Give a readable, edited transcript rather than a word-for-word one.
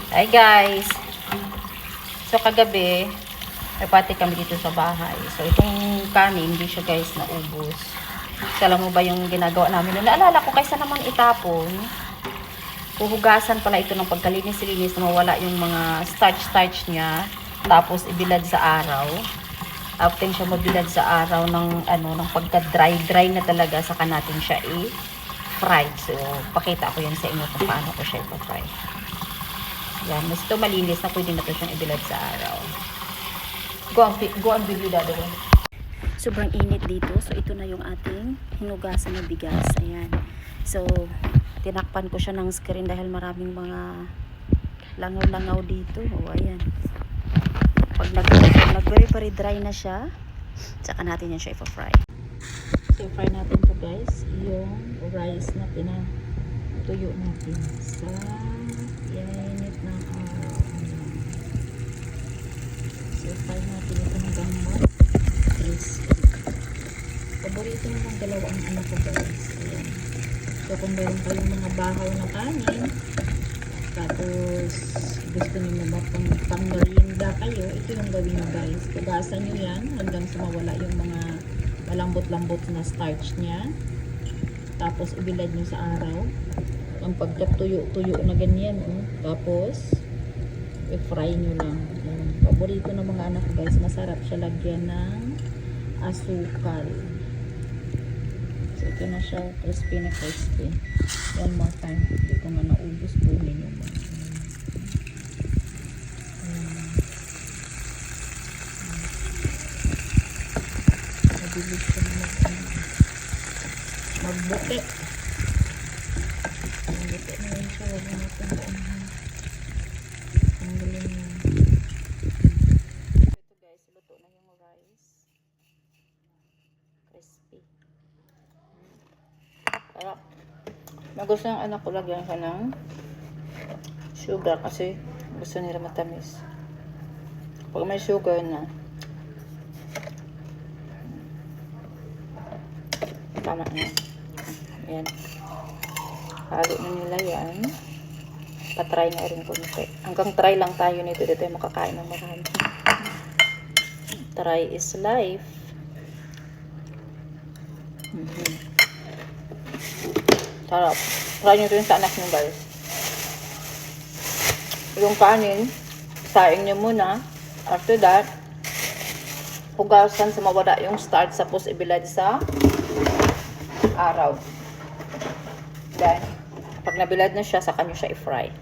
Hi guys! So kagabi, may party kami dito sa bahay. So itong kanin, hindi siya guys naubos. So alam mo ba yung ginagawa namin? Naalala ko kaysa naman itapon, huhugasan pala ito ng pagkalinis-linis na mawala yung mga starch niya. Tapos ibilad sa araw. After siya mabilad sa araw ng ng pagka-dry na talaga, saka natin siya i-fried. So pakita ko yan sa inyo kung paano ko siya i-fry. Yan, mas ito malinis na pwede na ito siyang ibilad sa araw. Go ang bili dado. Sobrang init dito. So ito na yung ating hinugasan na bigas. Ayan. So tinakpan ko siya ng screen dahil maraming mga langaw-langaw dito. O ayan. Pag nag-very dry na siya, saka natin yan siya i-fry. So fry natin to guys, yung rice na pinatuyo natin sa init ng araw. So fry natin ito hanggang crispy. Paborito ng dalawang anak ko guys. Ayan. So kung meron kayong mga bahaw na kanin, tapos gusto niyo na pang-merienda kayo, ito yung gawin nyo guys. Pugasan nyo yan hanggang sa mawala yung mga malambot-lambot na starch niya. Tapos ibilad nyo sa araw. Ang pagkatuyo-tuyo na ganyan. Tapos i-fry nyo lang. Paborito ng mga anak guys. Masarap siya lagyan ng asukal. So ito na siya. Crispy na crispy. One more time. Hindi ko nga naubos po ninyo. Mabilis siya magbuti. Magbuti na yun siya. Wag natin ang galing niya. Ito guys, luto na yung rice. Crispy. Sarap. Gusto ng anak ko lagyan ka ng sugar kasi gusto nila matamis. Pag may sugar na, tama na. Ayan. Halo na nila yan. Patry na rin kunti. Hanggang try lang tayo nito. Dito tayo makakain ng marami. Try is life. Sarap. Try nyo ito yung sa anak nyo guys. Yung kanin, saing nyo muna. After that, hugasan sa mawala yung starch, tapos ibilad sa araw. Then, pag nabilad na siya, saka nyo siya i-fry.